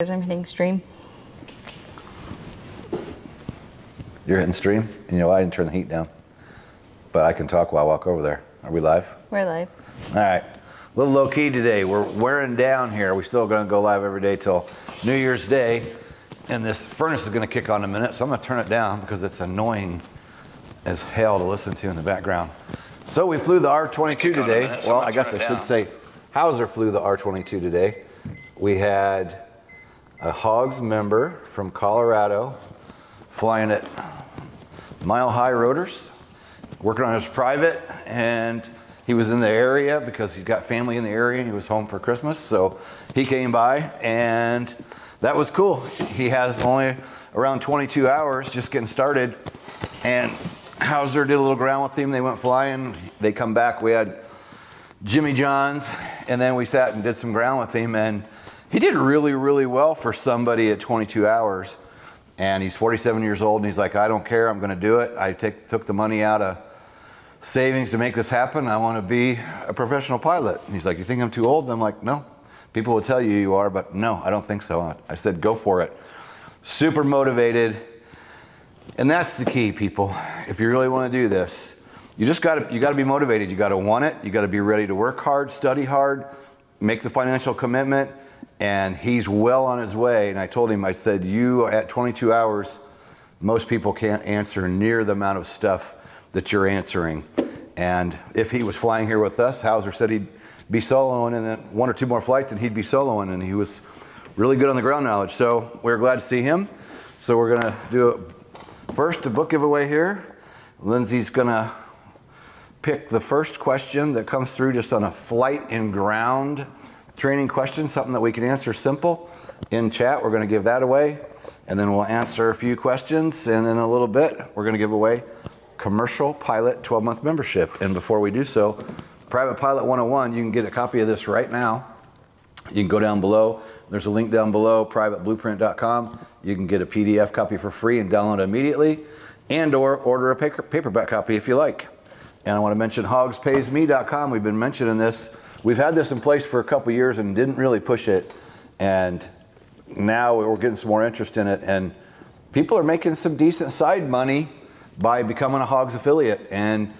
I'm hitting stream. You're hitting stream? And you know, I didn't turn the heat down. But I can talk while I walk over there. Are we live? We're live. All right. A little low key today. We're wearing down here. We're still going to go live every day till New Year's Day. And this furnace is going to kick on in a minute. So I'm going to turn it down because it's annoying as hell to listen to in the background. So we flew the R22 today. Well, I guess I should say Hauser flew the R22 today. We had a Hogs member from Colorado flying at mile high rotors, working on his private, and he was in the area because he's got family in the area and he was home for Christmas. So he came by and that was cool. He has only around 22 hours just getting started, and Hauser did a little ground with him. They went flying, they come back. We had Jimmy John's, and then we sat and did some ground with him, and he did really, really well for somebody at 22 hours. And he's 47 years old, and he's like, I don't care, I'm gonna do it. I took the money out of savings to make this happen. I wanna be a professional pilot. And he's like, you think I'm too old? And I'm like, no. People will tell you you are, but no, I don't think so. I said, go for it. Super motivated. And that's the key, people. If you really wanna do this, you gotta be motivated. You gotta want it. You gotta be ready to work hard, study hard, make the financial commitment. And he's well on his way. And I told him, I said, you at 22 hours, most people can't answer near the amount of stuff that you're answering. And if he was flying here with us, Hauser said he'd be soloing, and then one or two more flights and he'd be soloing, and he was really good on the ground knowledge. So we're glad to see him. So we're gonna do first a book giveaway here. Lindsay's gonna pick the first question that comes through just on a flight and ground training question, something that we can answer simple in chat. We're going to give that away, and then we'll answer a few questions, and in a little bit we're going to give away commercial pilot 12-month membership. And before we do so, Private Pilot 101, you can get a copy of this right now. You can go down below, there's a link down below, privateblueprint.com. You can get a PDF copy for free and download it immediately, and or order a paperback copy if you like. And I want to mention hogspaysme.com. We've been mentioning this. We've had this in place for a couple years and didn't really push it, and now we're getting some more interest in it, and people are making some decent side money by becoming a Hogs affiliate. And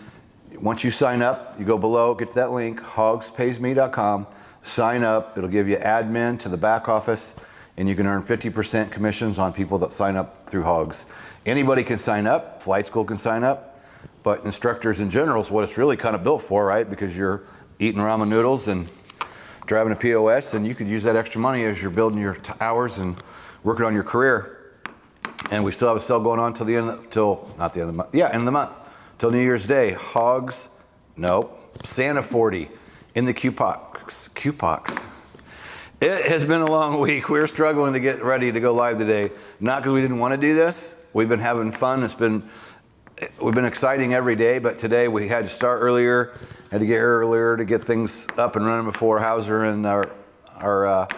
once you sign up, you go below, get to that link, hogspaysme.com, sign up. It'll give you admin to the back office, and you can earn 50% commissions on people that sign up through Hogs. Anybody can sign up, flight school can sign up, but instructors in general is what it's really kind of built for, right? Because you're eating ramen noodles and driving a POS, and you could use that extra money as you're building your hours and working on your career. And we still have a sale going on till the end of the month, till New Year's Day. Hogs, no, Santa 40 in the Q-Pox. It has been a long week. We're struggling to get ready to go live today. Not because we didn't want to do this. We've been having fun. We've been exciting every day, but today we had to start earlier. Had to get earlier to get things up and running before Hauser and our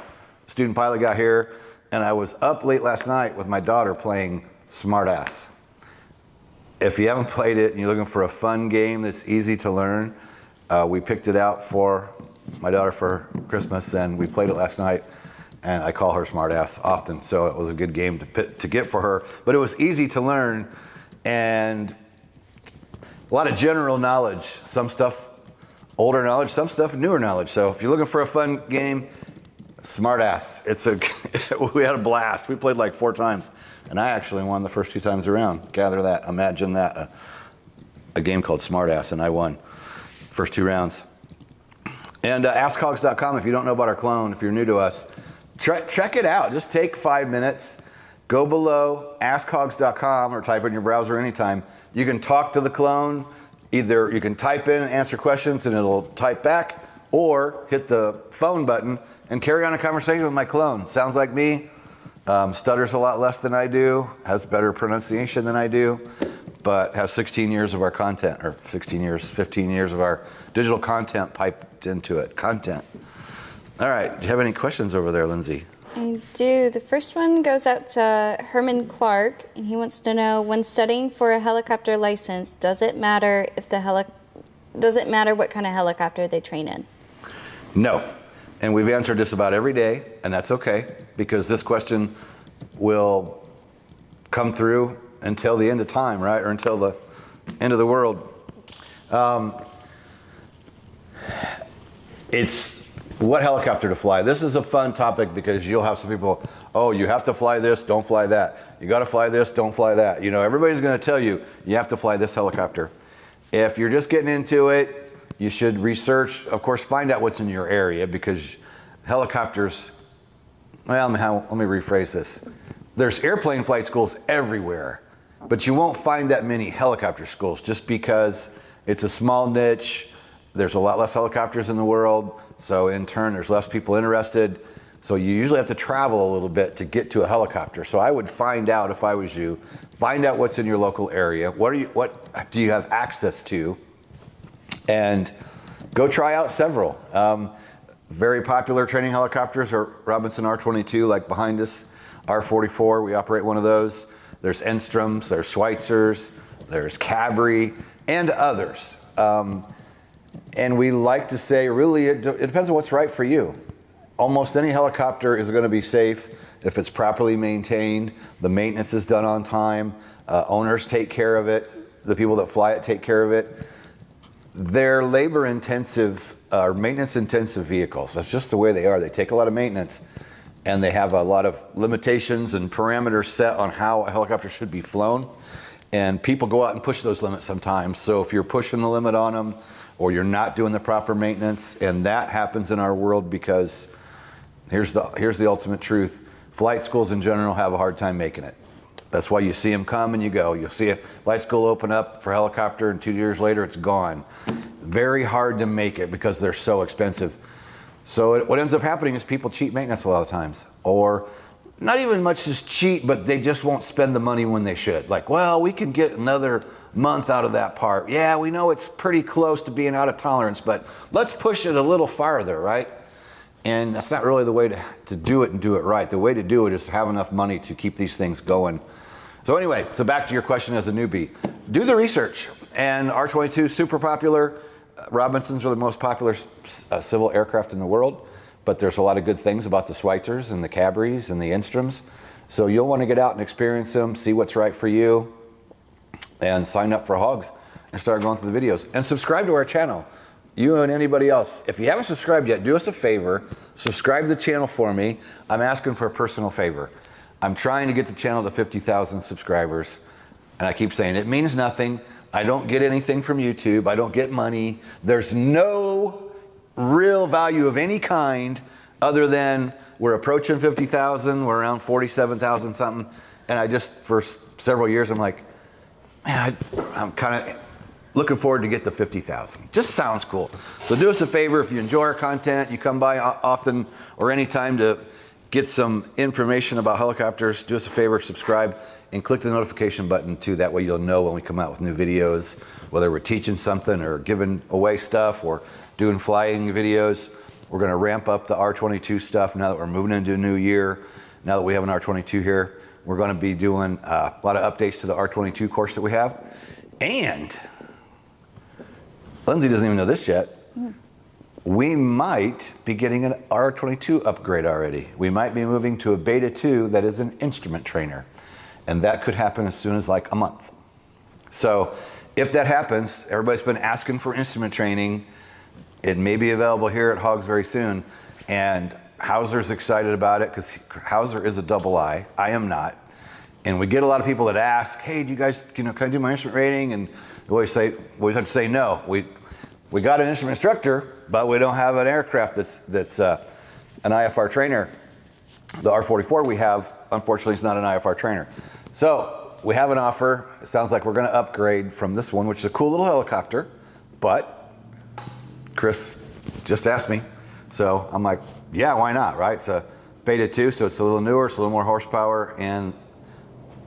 student pilot got here. And I was up late last night with my daughter playing Smartass. If you haven't played it and you're looking for a fun game that's easy to learn, we picked it out for my daughter for Christmas, and we played it last night. And I call her Smartass often, so it was a good game to get for her. But it was easy to learn, and a lot of general knowledge. Some stuff older knowledge, some stuff newer knowledge. So if you're looking for a fun game, Smartass. We had a blast. We played like 4 times, and I actually won the first 2 times around. Gather that, imagine that, a game called Smartass, and I won first 2 rounds. And askhogs.com, if you don't know about our clone, if you're new to us, check it out. Just take 5 minutes, go below askhogs.com, or type in your browser anytime. You can talk to the clone. Either you can type in and answer questions and it'll type back, or hit the phone button and carry on a conversation with my clone. Sounds like me, stutters a lot less than I do, has better pronunciation than I do, but has 16 years of our content, or 15 years of our digital content piped into it. All right, do you have any questions over there, Lindsay? I do. The first one goes out to Herman Clark, and he wants to know, when studying for a helicopter license, does it matter what kind of helicopter they train in? No. And we've answered this about every day, and that's okay, because this question will come through until the end of time, right? Or until the end of the world. It's what helicopter to fly. This is a fun topic because you'll have some people, oh, you have to fly this, don't fly that. You got to fly this, don't fly that. You know, everybody's going to tell you, you have to fly this helicopter. If you're just getting into it, you should research, of course, find out what's in your area, because helicopters, well, let me rephrase this. There's airplane flight schools everywhere, but you won't find that many helicopter schools just because it's a small niche. There's a lot less helicopters in the world, so in turn, there's less people interested. So you usually have to travel a little bit to get to a helicopter. So I would find out, if I was you, find out what's in your local area. What do you have access to? And go try out several. Very popular training helicopters are Robinson R22, like behind us, R44, we operate one of those. There's Enstroms, there's Schweitzers, there's Cabri, and others. And we like to say, really, it depends on what's right for you. Almost any helicopter is going to be safe if it's properly maintained, the maintenance is done on time, owners take care of it, the people that fly it take care of it. They're labor-intensive, or maintenance-intensive vehicles. That's just the way they are. They take a lot of maintenance, and they have a lot of limitations and parameters set on how a helicopter should be flown. And people go out and push those limits sometimes. So if you're pushing the limit on them, or you're not doing the proper maintenance, and that happens in our world because here's the ultimate truth. Flight schools in general have a hard time making it. That's why you see them come and you go. You'll see a flight school open up for helicopter, and 2 years later it's gone. Very hard to make it because they're so expensive. So what ends up happening is people cheat maintenance a lot of times, or not even much as cheat, but they just won't spend the money when they should. Like, well, we can get another month out of that part. Yeah, we know it's pretty close to being out of tolerance, but let's push it a little farther, right? And that's not really the way to do it and do it right. The way to do it is to have enough money to keep these things going. So anyway, so back to your question as a newbie. Do the research. And R22, super popular. Robinsons are the most popular civil aircraft in the world. But there's a lot of good things about the Schweitzers and the Cabris and the Enstroms. So you'll want to get out and experience them, see what's right for you, and sign up for Hogs and start going through the videos. And subscribe to our channel. You and anybody else. If you haven't subscribed yet, do us a favor. Subscribe to the channel for me. I'm asking for a personal favor. I'm trying to get the channel to 50,000 subscribers. And I keep saying it means nothing. I don't get anything from YouTube. I don't get money. There's no real value of any kind other than we're approaching 50,000. We're around 47,000 something. And I just, for several years, I'm like, man, I'm kind of looking forward to get to 50,000. Just sounds cool. So do us a favor. If you enjoy our content, you come by often or anytime to get some information about helicopters, do us a favor, subscribe, and click the notification button too. That way you'll know when we come out with new videos, whether we're teaching something or giving away stuff or doing flying videos. We're going to ramp up the R22 stuff now that we're moving into a new year. Now that we have an R22 here, we're going to be doing a lot of updates to the R22 course that we have. And Lindsay doesn't even know this yet. We might be getting an R22 upgrade already. We might be moving to a Beta 2 that is an instrument trainer. And that could happen as soon as like a month. So if that happens, everybody's been asking for instrument training. It may be available here at Hogs very soon. And Hauser's excited about it because Hauser is a double I. I am not. And we get a lot of people that ask, hey, do you guys, can I do my instrument rating? And we always have to say no. We got an instrument instructor, but we don't have an aircraft that's an IFR trainer. The R44 we have, unfortunately, is not an IFR trainer. So we have an offer. It sounds like we're going to upgrade from this one, which is a cool little helicopter, but Chris just asked me. So I'm like, yeah, why not, right? It's a Beta 2, so it's a little newer, it's a little more horsepower, and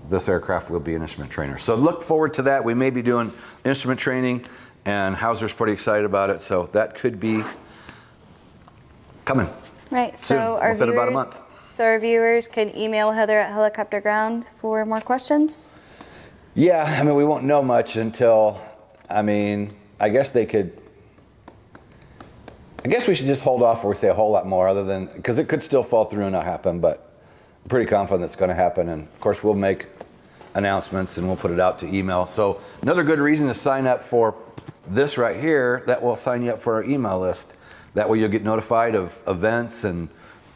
this aircraft will be an instrument trainer. So look forward to that. We may be doing instrument training, and Hauser's pretty excited about it, so that could be coming. Right, soon. so our viewers can email Heather at Helicopter Ground for more questions? Yeah, I mean, we won't know much until, I mean, I guess they could I guess we should just hold off before we say a whole lot more, other than, because it could still fall through and not happen, but I'm pretty confident it's going to happen. And of course, we'll make announcements and we'll put it out to email. So another good reason to sign up for this right here, that will sign you up for our email list. That way you'll get notified of events and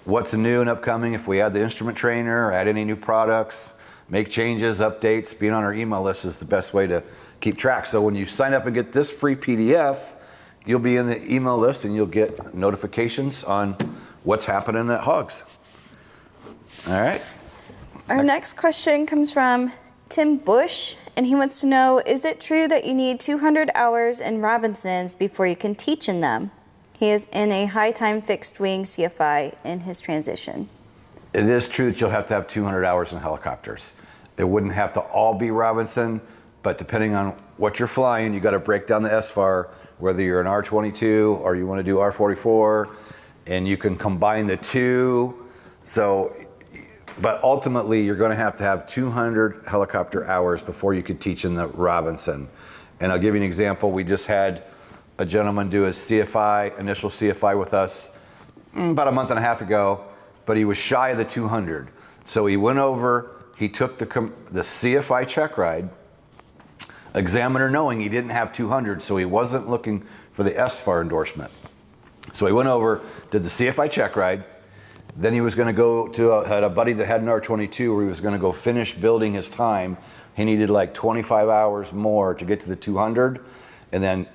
what's new and upcoming. If we add the instrument trainer, add any new products, make changes, updates, being on our email list is the best way to keep track. So when you sign up and get this free PDF, you'll be in the email list and you'll get notifications on what's happening at Hogs. All right. Our next question comes from Tim Bush, and he wants to know, is it true that you need 200 hours in Robinsons before you can teach in them? He is in a high time fixed wing CFI in his transition. It is true that you'll have to have 200 hours in helicopters. It wouldn't have to all be Robinson, but depending on what you're flying, you got to break down the SFAR, whether you're an R22 or you want to do R44, and you can combine the two. So, but ultimately you're going to have 200 helicopter hours before you could teach in the Robinson. And I'll give you an example. We just had a gentleman do his CFI, initial CFI with us about a month and a half ago, but he was shy of the 200. So he went over, he took the CFI check ride, examiner knowing he didn't have 200, so he wasn't looking for the SFAR endorsement. So he went over, did the CFI check ride, then he was going to go to had a buddy that had an R22 where he was going to go finish building his time. He needed like 25 hours more to get to the 200, and then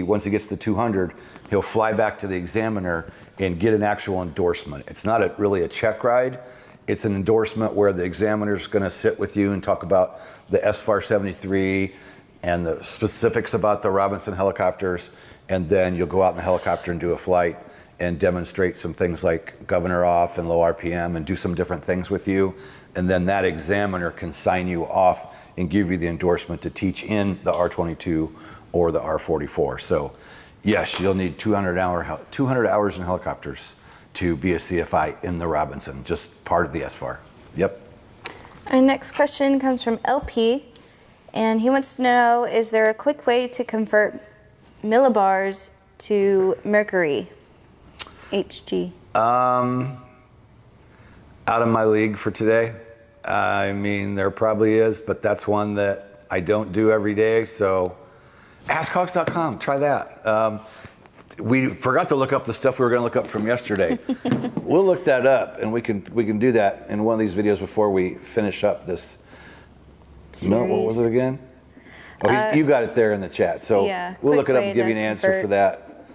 once he gets to 200, he'll fly back to the examiner and get an actual endorsement. It's not really a check ride. It's an endorsement where the examiner's going to sit with you and talk about the SFAR 73 and the specifics about the Robinson helicopters, and then you'll go out in the helicopter and do a flight and demonstrate some things like governor off and low RPM and do some different things with you. And then that examiner can sign you off and give you the endorsement to teach in the R22 or the R44. So yes, you'll need 200 hours in helicopters to be a CFI in the Robinson, just part of the SFAR. Yep. Our next question comes from LP, and he wants to know, is there a quick way to convert Mbars to Mercury Hg? Out of my league for today. I mean, there probably is, but that's one that I don't do every day. So askhogs.com, try that. We forgot to look up the stuff we were going to look up from yesterday. We'll look that up, and we can do that in one of these videos before we finish up this. Series. No, what was it again? Oh, you got it there in the chat. So yeah, we'll look it up way and give you an answer for that.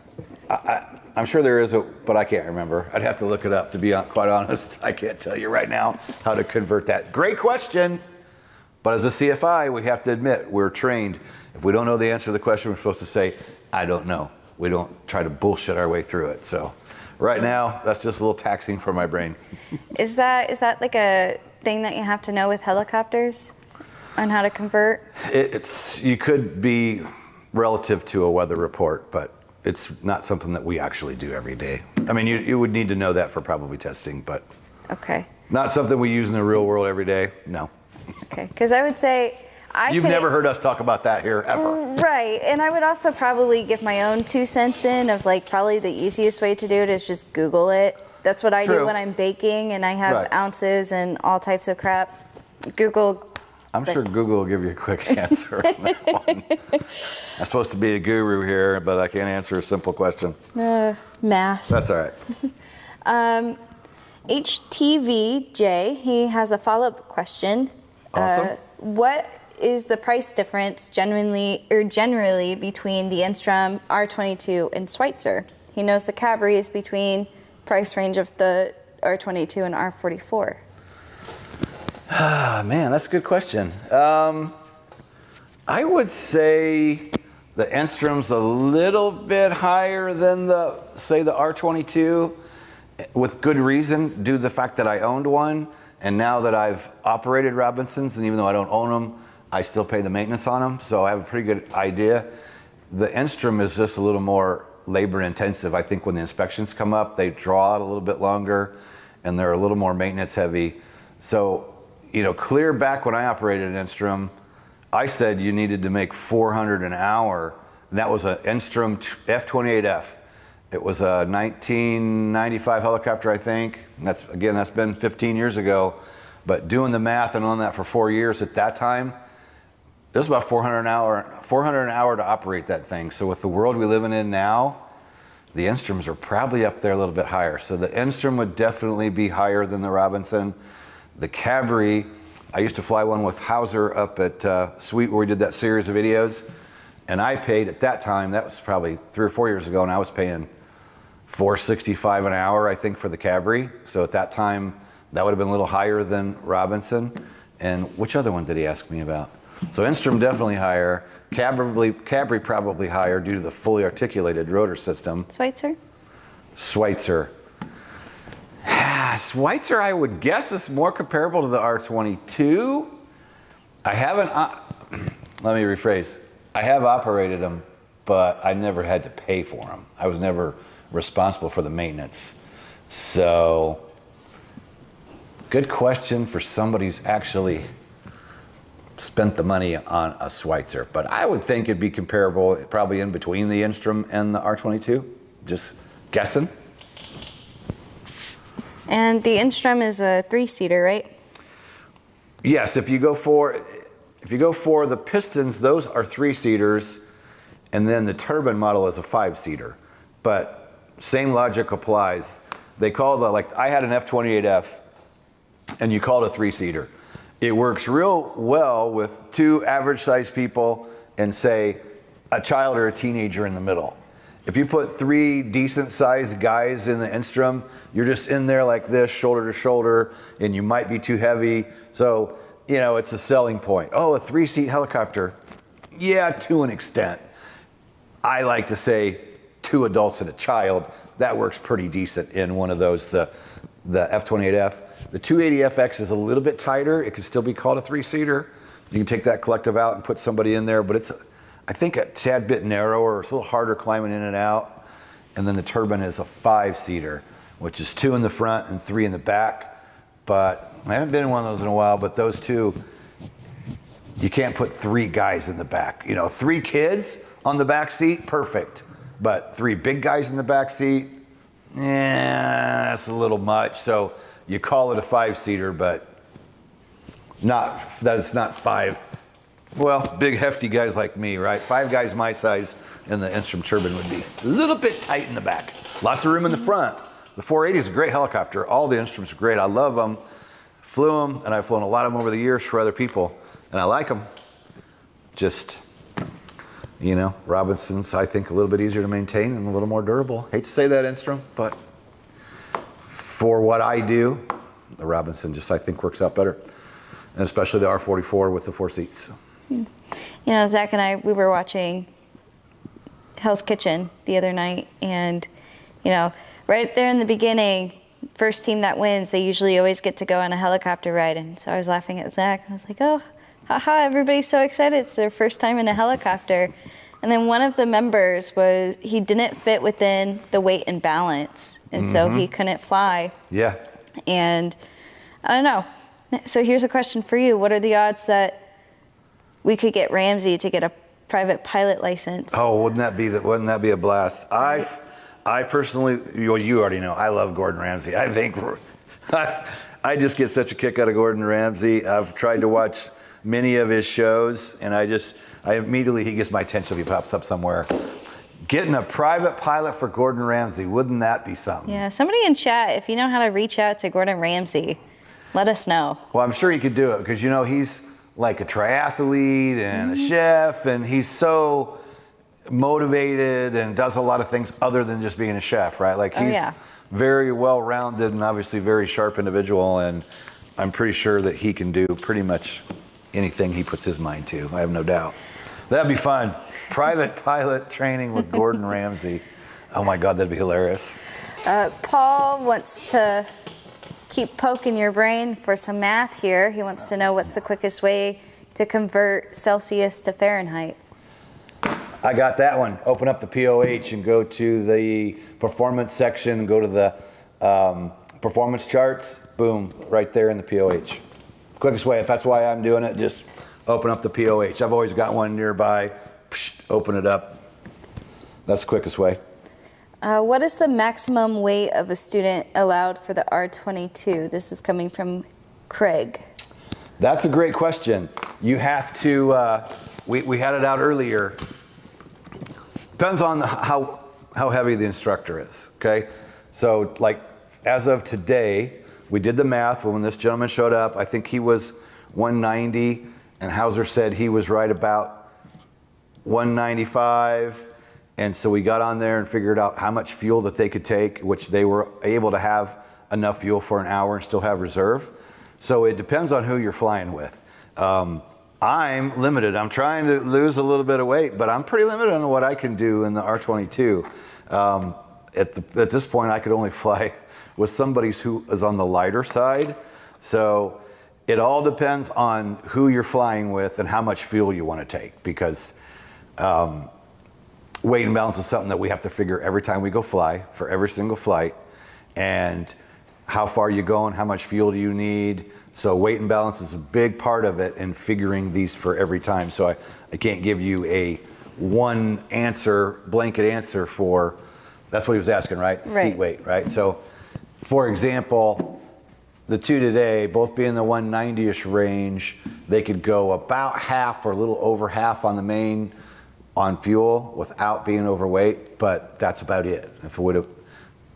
I'm sure there is but I can't remember. I'd have to look it up, to be quite honest. I can't tell you right now how to convert that. Great question. But as a CFI, we have to admit, we're trained. If we don't know the answer to the question, we're supposed to say, I don't know. We don't try to bullshit our way through it. So right now, that's just a little taxing for my brain. Is that like a thing that you have to know with helicopters on how to convert? You could be relative to a weather report, but it's not something that we actually do every day. I mean, you would need to know that for probably testing, but okay. Not something we use in the real world every day. No. Okay, because I would say You've never heard us talk about that here ever. Right, and I would also probably give my own 2 cents in of like probably the easiest way to do it is just Google it. That's what I do when I'm baking and I have ounces and all types of crap. Google. I'm sure Google will give you a quick answer on that one. I'm supposed to be a guru here, but I can't answer a simple question. Math. That's all right. HTVJ, he has a follow-up question. Awesome. What is the price difference generally between the Enstrom R22 and Schweitzer? He knows the Cabri is between price range of the R22 and R44. Man, that's a good question. I would say the Enstrom's a little bit higher than the R22, with good reason, due to the fact that I owned one, and now that I've operated Robinsons, and even though I don't own them, I still pay the maintenance on them, so I have a pretty good idea. The Enstrom is just a little more labor intensive. I think when the inspections come up, they draw out a little bit longer, and they're a little more maintenance heavy. So, clear back when I operated an Enstrom, I said you needed to make 400 an hour. And that was an Enstrom F28F. It was a 1995 helicopter, I think. And that's been 15 years ago. But doing the math and on that for 4 years at that time, it was about 400 an hour to operate that thing. So with the world we live in now, the Enstroms are probably up there a little bit higher. So the Enstrom would definitely be higher than the Robinson. The Cabri, I used to fly one with Hauser up at Sweet where we did that series of videos. And I paid at that time, that was probably 3 or 4 years ago, and I was paying $465 an hour, I think, for the Cabri. So at that time, that would have been a little higher than Robinson. And which other one did he ask me about? So Enstrom definitely higher. Cabri probably higher due to the fully articulated rotor system. Schweitzer? Schweitzer, I would guess is more comparable to the R22. I haven't, let me rephrase. I have operated them, but I never had to pay for them. I was never responsible for the maintenance. So, good question for somebody who's actually spent the money on a Schweitzer. But I would think it'd be comparable, probably in between the Enstrom and the R22. Just guessing. And the Enstrom is a 3-seater, right? Yes, if you go for the pistons, those are 3-seaters, and then the turbine model is a 5-seater. But same logic applies. They call I had an F28F, and you call it a 3-seater. It works real well with 2 average-sized people and, say, a child or a teenager in the middle. If you put 3 decent-sized guys in the Enstrom, you're just in there like this, shoulder to shoulder, and you might be too heavy. So, you know, it's a selling point. Oh, a 3-seat helicopter. Yeah, to an extent. I like to say 2 adults and a child. That works pretty decent in one of those, the F28F. The 280FX is a little bit tighter. It could still be called a 3-seater. You can take that collective out and put somebody in there, but it's, I think, a tad bit narrower. It's a little harder climbing in and out. And then the turbine is a 5-seater, which is 2 in the front and 3 in the back. But I haven't been in one of those in a while, but those 2, you can't put 3 guys in the back. You know, 3 kids on the back seat, perfect. But 3 big guys in the back seat, that's a little much. So you call it a 5-seater, but that's not 5. Well, big hefty guys like me, right? 5 guys my size, and the Enstrom turbine would be a little bit tight in the back. Lots of room in the front. The 480 is a great helicopter. All the Enstroms are great. I love them. Flew them, and I've flown a lot of them over the years for other people, and I like them. Just, you know, Robinson's, I think, a little bit easier to maintain and a little more durable. Hate to say that, Enstrom, but for what I do, the Robinson just, I think, works out better. And especially the R44 with the 4 seats. You know, Zach and I, we were watching Hell's Kitchen the other night, and, you know, right there in the beginning, first team that wins, they usually always get to go on a helicopter ride. And so I was laughing at Zach. I was like, oh, haha, everybody's so excited. It's their first time in a helicopter. And then one of the members he didn't fit within the weight and balance. And so he couldn't fly. Yeah. And I don't know. So here's a question for you. What are the odds that we could get Ramsey to get a private pilot license? Oh, wouldn't that be a blast? Right. I personally, you already know, I love Gordon Ramsay. I think I just get such a kick out of Gordon Ramsay. I've tried to watch many of his shows, and he gets my attention if he pops up somewhere. Getting a private pilot for Gordon Ramsay, wouldn't that be something? Yeah, somebody in chat, if you know how to reach out to Gordon Ramsay, let us know. Well, I'm sure he could do it because, you know, he's like a triathlete and a chef, and he's so motivated and does a lot of things other than just being a chef, right? Like he's very well-rounded and obviously very sharp individual, and I'm pretty sure that he can do pretty much anything he puts his mind to. I have no doubt. That'd be fun. Private pilot training with Gordon Ramsay. Oh my God, that'd be hilarious. Paul wants to keep poking your brain for some math here. He wants to know what's the quickest way to convert Celsius to Fahrenheit. I got that one. Open up the POH and go to the performance section, go to the performance charts. Boom, right there in the POH. Quickest way, if that's why I'm doing it, just open up the POH. I've always got one nearby. Open it up. That's the quickest way. What is the maximum weight of a student allowed for the R22? This is coming from Craig. That's a great question. You have to, we had it out earlier. Depends on how heavy the instructor is, okay? So like as of today, we did the math when this gentleman showed up. I think he was 190 and Hauser said he was right about 195. And so we got on there and figured out how much fuel that they could take, which they were able to have enough fuel for an hour and still have reserve. So it depends on who you're flying with. I'm limited. I'm trying to lose a little bit of weight, but I'm pretty limited on what I can do in the R22. At this point, I could only fly with somebody who is on the lighter side. So it all depends on who you're flying with and how much fuel you want to take, because weight and balance is something that we have to figure every time we go fly for every single flight, and how far you going, how much fuel do you need. So weight and balance is a big part of it in figuring these for every time. So I can't give you a one answer, blanket answer for, that's what he was asking, right? Seat weight, right? So for example, the two today, both being the 190-ish range, they could go about half or a little over half on the main on fuel without being overweight, but that's about it. If it would have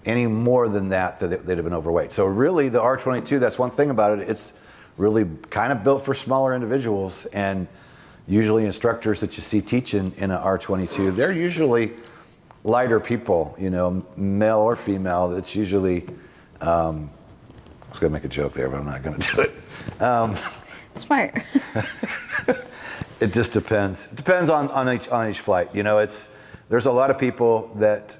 any more than that, they'd have been overweight. So really the R22, that's one thing about it, it's really kind of built for smaller individuals, and usually instructors that you see teaching in an R22, they're usually lighter people, you know, male or female. It's usually, I was gonna make a joke there, but I'm not gonna do it. Smart. It just depends. It depends on each flight. You know, there's a lot of people that,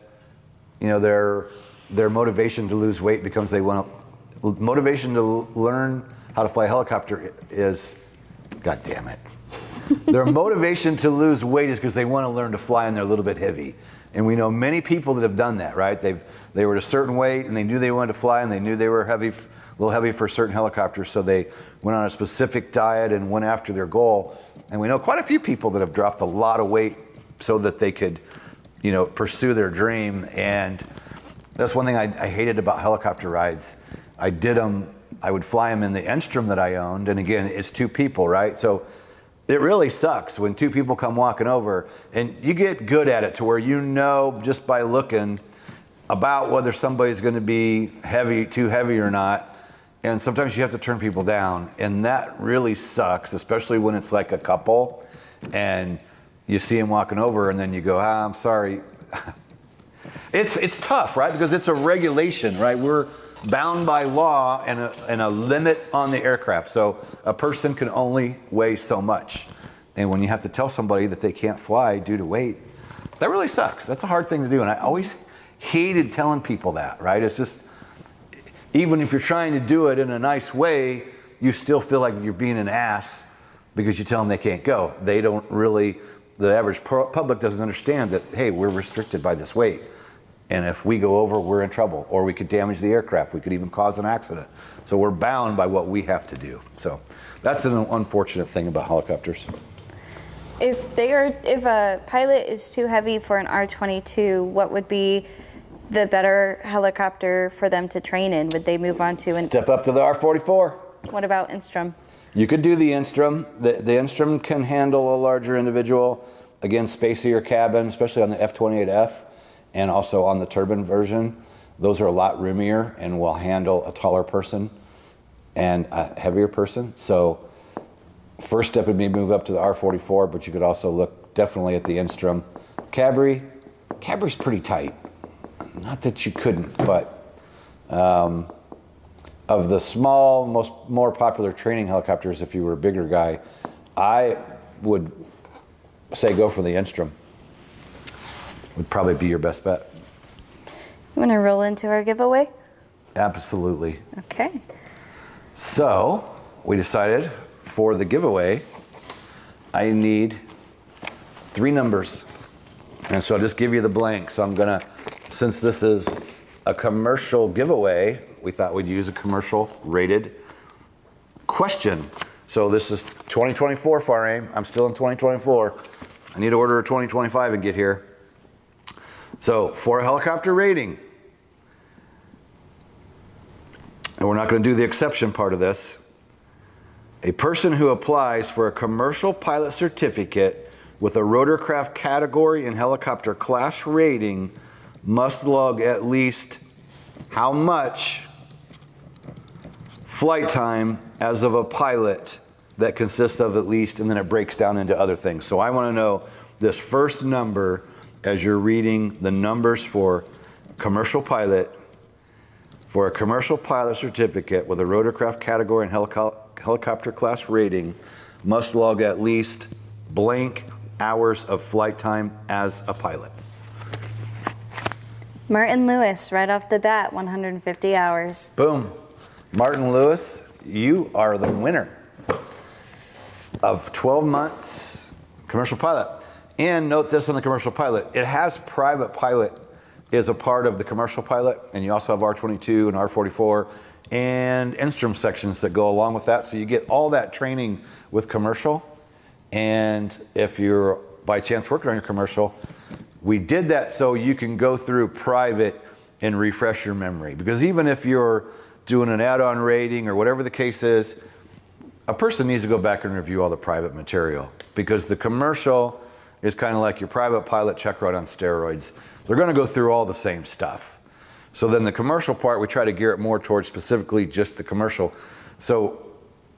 you know, their motivation to lose weight becomes motivation to learn how to fly a helicopter is, God damn it. Their motivation to lose weight is because they want to learn to fly and they're a little bit heavy. And we know many people that have done that, right? They were at a certain weight and they knew they wanted to fly and they knew they were heavy, a little heavy for certain helicopters, so they went on a specific diet and went after their goal. And we know quite a few people that have dropped a lot of weight so that they could, you know, pursue their dream. And that's one thing I hated about helicopter rides. I would fly them in the Enstrom that I owned, and again, it's two people, right? So it really sucks when two people come walking over, and you get good at it to where you know just by looking about whether somebody's gonna be too heavy or not. And sometimes you have to turn people down, and that really sucks, especially when it's like a couple and you see them walking over and then you go, I'm sorry. It's tough, right? Because it's a regulation, right? We're bound by law and a limit on the aircraft. So a person can only weigh so much. And when you have to tell somebody that they can't fly due to weight, that really sucks. That's a hard thing to do. And I always hated telling people that, right? It's just, even if you're trying to do it in a nice way, you still feel like you're being an ass because you tell them they can't go. They don't really, the average public doesn't understand that, hey, we're restricted by this weight. And if we go over, we're in trouble, or we could damage the aircraft. We could even cause an accident. So we're bound by what we have to do. So that's an unfortunate thing about helicopters. If a pilot is too heavy for an R22, what would be the better helicopter for them to train in? Would they move on to Step up to the R44. What about Enstrom? You could do the Enstrom. The Enstrom can handle a larger individual. Again, spacier cabin, especially on the F-28F, and also on the turbine version. Those are a lot roomier and will handle a taller person and a heavier person. So first step would be move up to the R44, but you could also look definitely at the Enstrom. Cabry's pretty tight. Not that you couldn't, but of the small, more popular training helicopters, if you were a bigger guy, I would say go for the Enstrom. Would probably be your best bet. You want to roll into our giveaway? Absolutely. Okay. So we decided for the giveaway, I need 3 numbers. And so I'll just give you the blank. So I'm gonna, since this is a commercial giveaway, we thought we'd use a commercial rated question. So this is 2024 FAR AIM. I'm still in 2024. I need to order a 2025 and get here. So for a helicopter rating, and we're not going to do the exception part of this, a person who applies for a commercial pilot certificate with a rotorcraft category and helicopter class rating must log at least how much flight time as of a pilot that consists of at least, and then it breaks down into other things. So I want to know this first number as you're reading the numbers for commercial pilot, for a commercial pilot certificate with a rotorcraft category and helicopter class rating must log at least blank hours of flight time as a pilot. Martin Lewis, right off the bat, 150 hours. Boom. Martin Lewis, you are the winner of 12 months commercial pilot. And note this on the commercial pilot, it has private pilot is a part of the commercial pilot, and you also have R22 and R44 and Enstrom sections that go along with that. So you get all that training with commercial. And if you're by chance working on your commercial, we did that so you can go through private and refresh your memory. Because even if you're doing an add-on rating or whatever the case is, a person needs to go back and review all the private material, because the commercial is kind of like your private pilot check ride on steroids. They're going to go through all the same stuff. So then the commercial part, we try to gear it more towards specifically just the commercial. So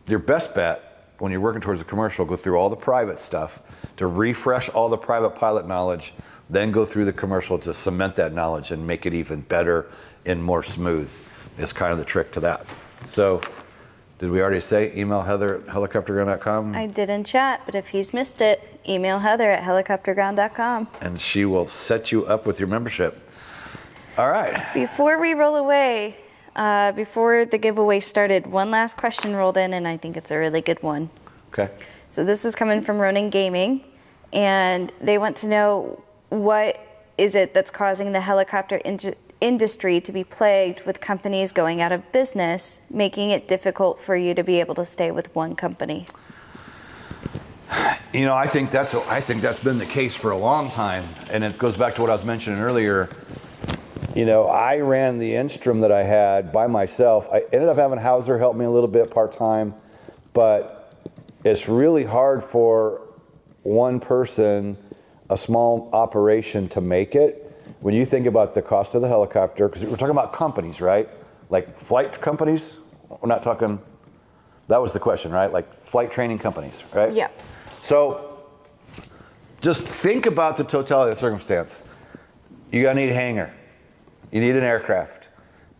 your best bet when you're working towards a commercial, go through all the private stuff to refresh all the private pilot knowledge, then go through the commercial to cement that knowledge and make it even better and more smooth. Is kind of the trick to that. So did we already say email Heather@helicopterground.com? I did in chat, but if he's missed it, email Heather@helicopterground.com. And she will set you up with your membership. All right. Before we roll away, before the giveaway started, one last question rolled in, and I think it's a really good one. Okay. So this is coming from Ronin Gaming, and they want to know, what is it that's causing the helicopter industry to be plagued with companies going out of business, making it difficult for you to be able to stay with one company? You know, I think that's been the case for a long time, and it goes back to what I was mentioning earlier. You know, I ran the Enstrom that I had by myself. I ended up having Hauser help me a little bit part-time, but it's really hard for one person, a small operation, to make it. When you think about the cost of the helicopter, because we're talking about companies, right? Like flight companies, we're not talking, that was the question, right? Like flight training companies, right? Yeah. So just think about the totality of the circumstance. You're gonna need a hangar. You need an aircraft.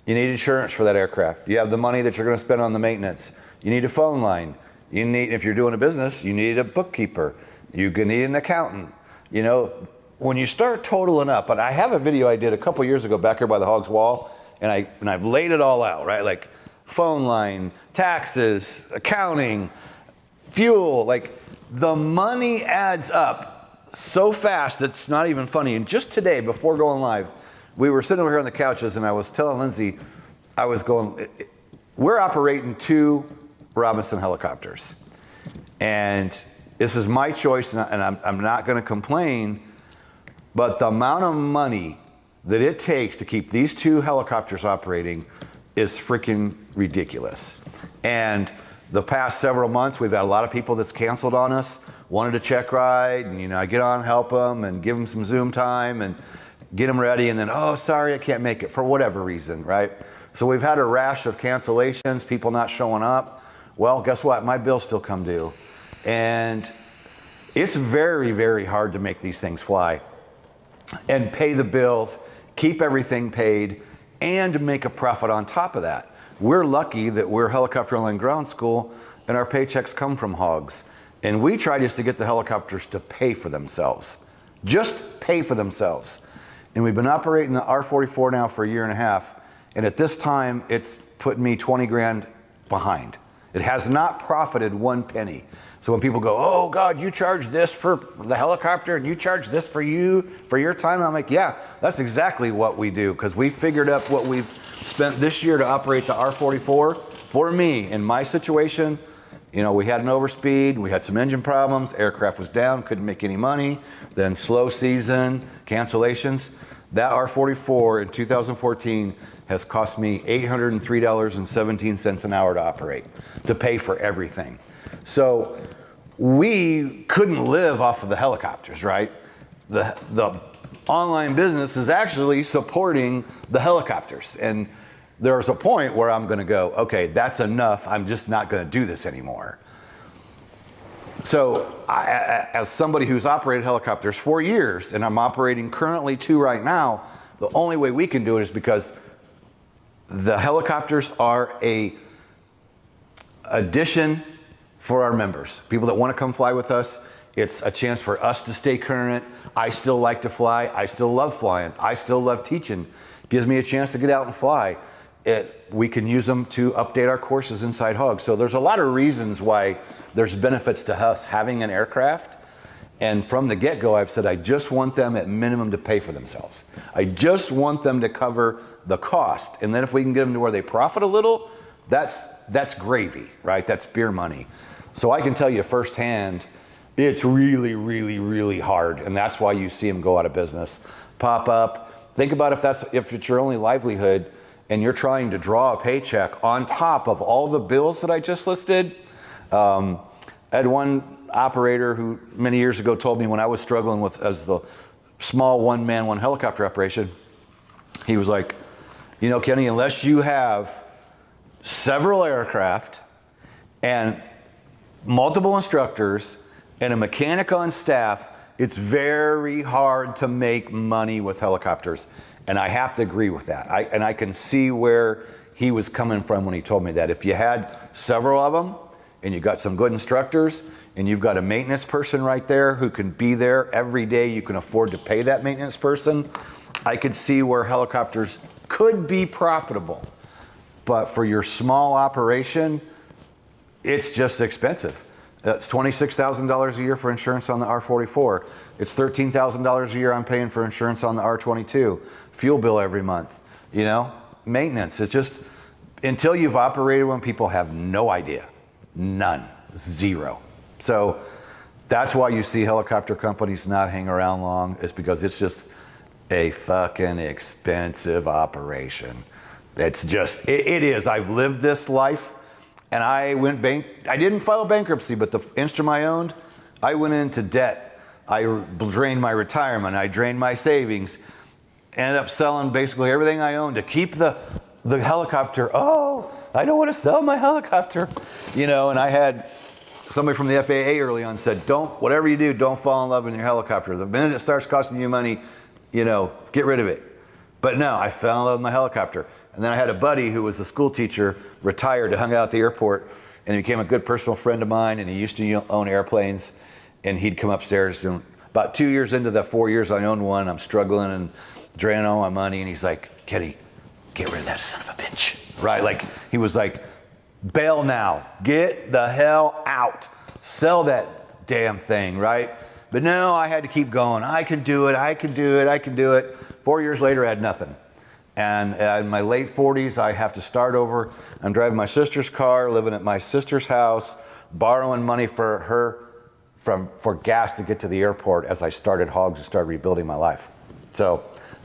You need insurance for that aircraft. You have the money that you're gonna spend on the maintenance. You need a phone line. You need, if you're doing a business, you need a bookkeeper. You can need an accountant. You know, when you start totaling up, and I have a video I did a couple years ago back here by the Hog's Wall, and I've laid it all out, right? Like phone line, taxes, accounting, fuel, like the money adds up so fast that's not even funny. And just today, before going live, we were sitting over here on the couches, and I was telling Lindsay, I was going, we're operating 2 Robinson helicopters. And this is my choice, and I'm not gonna complain, but the amount of money that it takes to keep these 2 helicopters operating is freaking ridiculous. And the past several months, we've had a lot of people that's canceled on us, wanted to check ride, and you know, I get on, help them, and give them some Zoom time, and get them ready, and then, oh, sorry, I can't make it for whatever reason, right? So we've had a rash of cancellations, people not showing up. Well, guess what? My bills still come due. And it's very, very hard to make these things fly and pay the bills, keep everything paid, and make a profit on top of that. We're lucky that we're Helicopter Online Ground School and our paychecks come from Hogs. And we try just to get the helicopters to pay for themselves. Just pay for themselves. And we've been operating the R44 now for 1.5 years. And at this time, it's put me 20 grand behind. It has not profited 1 penny. So when people go, oh God, you charge this for the helicopter and you charge this for your time, I'm like, yeah, that's exactly what we do, because we figured up what we've spent this year to operate the R44. For me, in my situation, you know, we had an overspeed, we had some engine problems, aircraft was down, couldn't make any money, then slow season, cancellations. That R44 in 2014 has cost me $803.17 an hour to operate, to pay for everything. So we couldn't live off of the helicopters, right? The online business is actually supporting the helicopters. And there's a point where I'm gonna go, okay, that's enough. I'm just not gonna do this anymore. So as somebody who's operated helicopters for years, and I'm operating currently 2 right now, the only way we can do it is because the helicopters are a addition for our members, people that want to come fly with us. It's a chance for us to stay current. I still like to fly. I still love flying. I still love teaching. Gives me a chance to get out and fly. We can use them to update our courses inside Hog. So there's a lot of reasons why there's benefits to us having an aircraft. And from the get-go, I've said I just want them at minimum to pay for themselves. I just want them to cover the cost. And then if we can get them to where they profit a little, that's gravy, right? That's beer money. So I can tell you firsthand, it's really, really, really hard. And that's why you see them go out of business, pop up. Think about if it's your only livelihood and you're trying to draw a paycheck on top of all the bills that I just listed. I had one operator who many years ago told me when I was struggling with as the small one-man, one helicopter operation, he was like, you know, Kenny, unless you have several aircraft and multiple instructors and a mechanic on staff, it's very hard to make money with helicopters. And I have to agree with that. And I can see where he was coming from when he told me that. If you had several of them and you got some good instructors and you've got a maintenance person right there who can be there every day, you can afford to pay that maintenance person, I could see where helicopters could be profitable. But for your small operation, it's just expensive. That's $26,000 a year for insurance on the R44. It's $13,000 a year I'm paying for insurance on the R22. Fuel bill every month, you know, maintenance. It's just, until you've operated one, people have no idea. None, zero. So that's why you see helicopter companies not hang around long, is because it's just a fucking expensive operation. It's just, it is. I've lived this life. And I didn't file bankruptcy, but the Enstrom I owned, I went into debt. I drained my retirement. I drained my savings. Ended up selling basically everything I owned to keep the helicopter. Oh, I don't want to sell my helicopter. You know, and I had somebody from the FAA early on said, whatever you do, don't fall in love with your helicopter. The minute it starts costing you money, you know, get rid of it. But no, I fell in love with my helicopter. And then I had a buddy who was a school teacher, retired, hung out at the airport, and he became a good personal friend of mine, and he used to own airplanes, and he'd come upstairs. And about 2 years into the 4 years I owned one, I'm struggling and draining all my money, and he's like, Kenny, get rid of that son of a bitch, right? Like, he was like, bail now, get the hell out, sell that damn thing, right? But no, I had to keep going. I can do it, I can do it, I can do it. 4 years later, I had nothing. And in my late 40s, I have to start over. I'm driving my sister's car, living at my sister's house, borrowing money for her for gas to get to the airport as I started Hogs and started rebuilding my life. So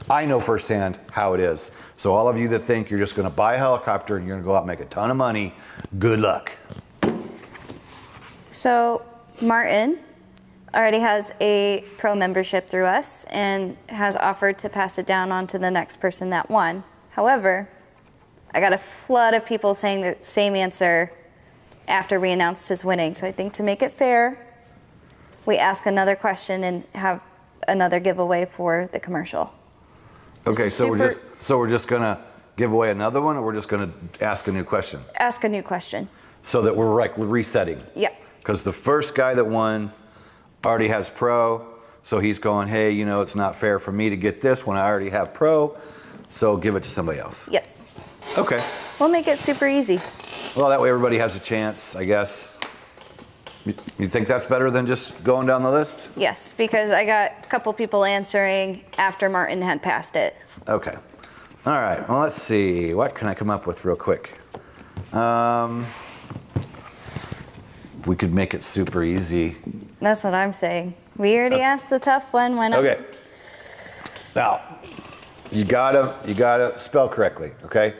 I know firsthand how it is. So all of you that think you're just gonna buy a helicopter and you're gonna go out and make a ton of money, good luck. So Martin already has a pro membership through us and has offered to pass it down on to the next person that won. However, I got a flood of people saying the same answer after we announced his winning. So I think to make it fair, we ask another question and have another giveaway for the commercial. Okay, so we're just gonna give away another one, or we're just gonna ask a new question? Ask a new question. So that we're like resetting? Yep. Because the first guy that won already has pro, so he's going, hey, you know, it's not fair for me to get this when I already have pro, so give it to somebody else. Yes. Okay. We'll make it super easy. Well, that way everybody has a chance, I guess. You think that's better than just going down the list? Yes, because I got a couple people answering after Martin had passed it. Okay. All right, well, let's see. What can I come up with real quick? We could make it super easy. That's what I'm saying. We already asked the tough one. Why not? Okay. Now, You gotta spell correctly, okay?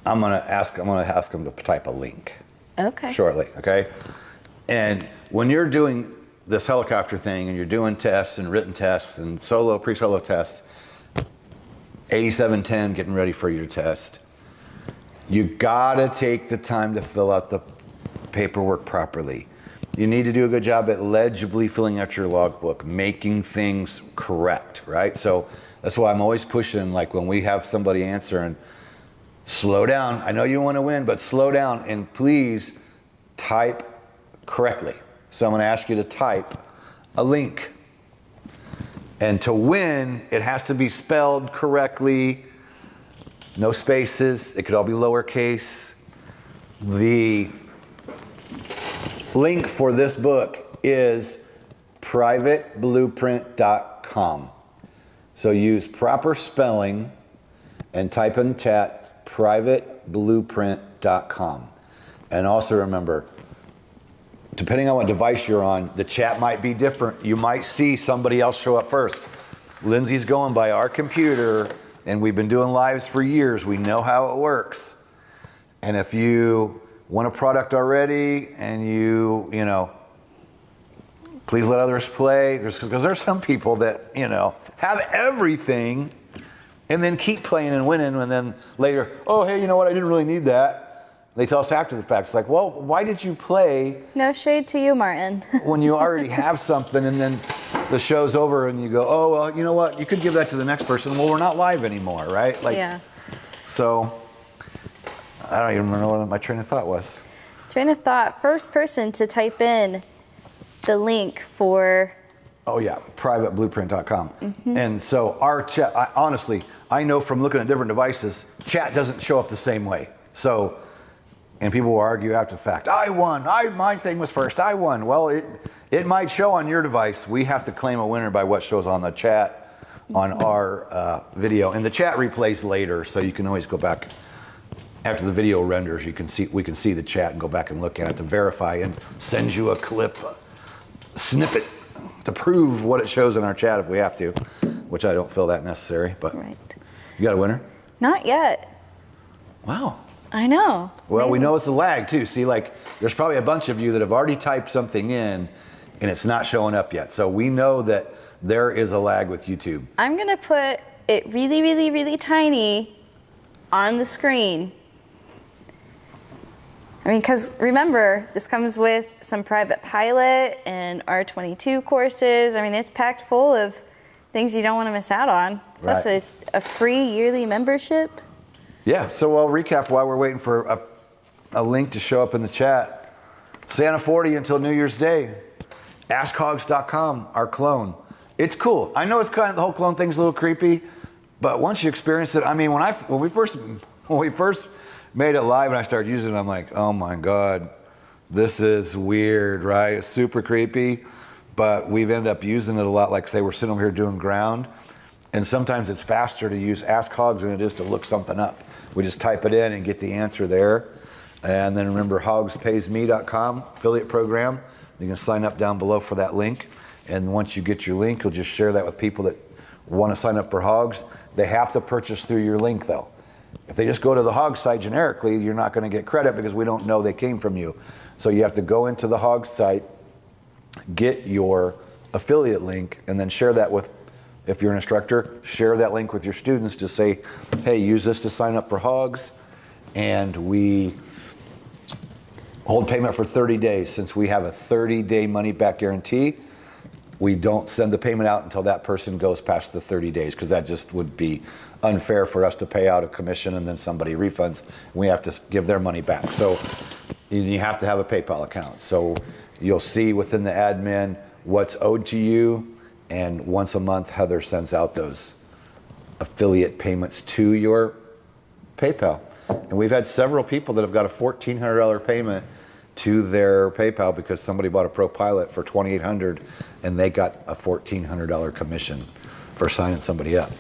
I'm gonna ask them to type a link. Okay. Shortly, okay? And when you're doing this helicopter thing and you're doing tests and written tests and pre-solo tests, 8710 getting ready for your test, you gotta take the time to fill out the paperwork properly. You need to do a good job at legibly filling out your logbook, making things correct, right? So that's why I'm always pushing, like when we have somebody answering, slow down. I know you want to win, but slow down and please type correctly. So I'm going to ask you to type a link. And to win, it has to be spelled correctly, no spaces. It could all be lowercase. The link for this book is privateblueprint.com. So use proper spelling and type in the chat privateblueprint.com. And also remember, depending on what device you're on, the chat might be different. You might see somebody else show up first. Lindsay's going by our computer, and we've been doing lives for years. We know how it works. And if you want a product already and you know, please let others play. Because there's some people that, you know, have everything and then keep playing and winning, and then later, oh, hey, you know what, I didn't really need that. They tell us after the fact. It's like, well, why did you play? No shade to you, Martin. When you already have something and then the show's over and you go, oh, well, you know what, you could give that to the next person. Well, we're not live anymore, right? Like, yeah. So I don't even remember what my train of thought was. Train of thought, first person to type in the link for... Oh yeah, privateblueprint.com. Mm-hmm. And so our chat, honestly, I know from looking at different devices, chat doesn't show up the same way. So, and people will argue after the fact, I won, my thing was first, I won. Well, it might show on your device. We have to claim a winner by what shows on the chat on our video. And the chat replays later, so you can always go back. After the video renders, we can see the chat and go back and look at it to verify and send you a clip, a snippet to prove what it shows in our chat if we have to, which I don't feel that necessary, but Right. You got a winner? Not yet. Wow. I know. Well, Maybe. we know it's a lag too. See, like there's probably a bunch of you that have already typed something in and it's not showing up yet. So we know that there is a lag with YouTube. I'm gonna put it really, really, really tiny on the screen. I mean, because remember, this comes with some private pilot and R22 courses. I mean, it's packed full of things you don't want to miss out on. Plus Right. a free yearly membership. Yeah, so I'll recap while we're waiting for a link to show up in the chat. Santa 40 until New Year's Day. AskHogs.com, our clone. It's cool. I know it's kind of, the whole clone thing's a little creepy, but once you experience it, I mean, when we first made it live and I started using it, I'm like, oh my God, this is weird, right? It's super creepy, but we've ended up using it a lot. Like say we're sitting over here doing ground, and sometimes it's faster to use Ask Hogs than it is to look something up. We just type it in and get the answer there. And then remember hogspaysme.com, affiliate program. You can sign up down below for that link. And once you get your link, you'll just share that with people that want to sign up for Hogs. They have to purchase through your link though. If they just go to the Hog site generically, you're not going to get credit because we don't know they came from you. So you have to go into the Hog site, get your affiliate link, and then share that with, if you're an instructor, share that link with your students to say, hey, use this to sign up for Hogs. And we hold payment for 30 days. Since we have a 30-day money-back guarantee, we don't send the payment out until that person goes past the 30 days, because that just would be unfair for us to pay out a commission and then somebody refunds. We have to give their money back. So you have to have a PayPal account. So you'll see within the admin what's owed to you, and once a month Heather sends out those affiliate payments to your PayPal. And we've had several people that have got a $1,400 payment to their PayPal because somebody bought a Pro Pilot for $2,800 and they got a $1,400 commission for signing somebody up.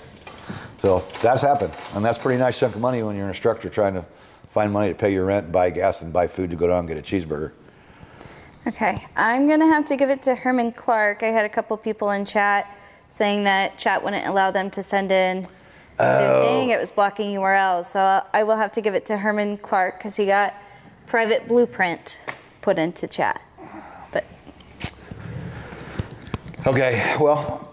So that's happened, and that's a pretty nice chunk of money when you're an instructor trying to find money to pay your rent and buy gas and buy food to go down and get a cheeseburger. Okay, I'm gonna have to give it to Herman Clark. I had a couple people in chat saying that chat wouldn't allow them to send in their thing. It was blocking URLs. So I will have to give it to Herman Clark because he got private blueprint put into chat. But okay, well,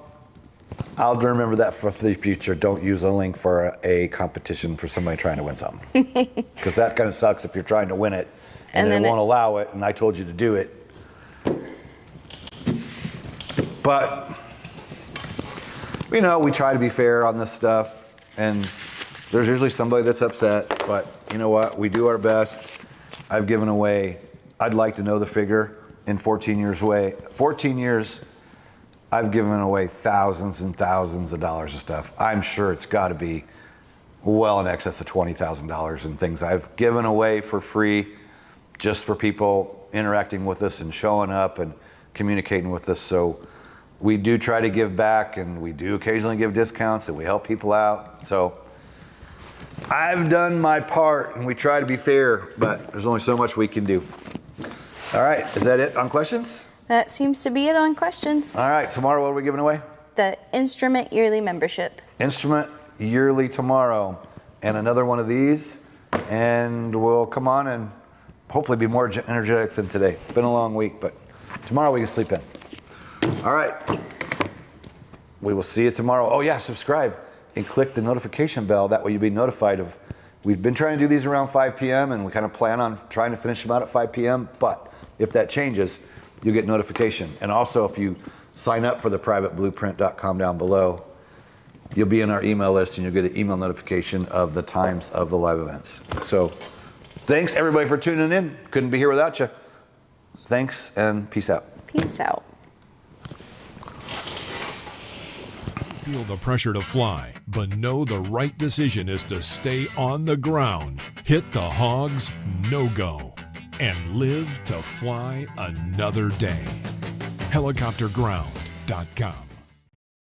I'll remember that for the future. Don't use a link for a competition for somebody trying to win something. Because that kind of sucks if you're trying to win it and they won't allow it and I told you to do it. But, you know, we try to be fair on this stuff and there's usually somebody that's upset, but you know what? We do our best. I've given away, I'd like to know the figure in 14 years, I've given away thousands and thousands of dollars of stuff. I'm sure it's got to be well in excess of $20,000 in things I've given away for free just for people interacting with us and showing up and communicating with us. So we do try to give back and we do occasionally give discounts and we help people out. So I've done my part and we try to be fair, but there's only so much we can do. All right, is that it on questions? that seems to be it on questions. All right, tomorrow what are we giving away? The Instrument Yearly Membership. Instrument Yearly tomorrow. And another one of these. And we'll come on and hopefully be more energetic than today. It's been a long week, but tomorrow we can sleep in. All right. We will see you tomorrow. Oh yeah, subscribe and click the notification bell. That way you'll be notified of, we've been trying to do these around 5 p.m. and we kind of plan on trying to finish them out at 5 p.m. But if that changes, you'll get notification. And also if you sign up for the privateblueprint.com down below, you'll be in our email list and you'll get an email notification of the times of the live events. So thanks everybody for tuning in. Couldn't be here without you. Thanks and peace out. Peace out. Feel the pressure to fly, but know the right decision is to stay on the ground, hit the hogs, no-go, and live to fly another day. Helicopterground.com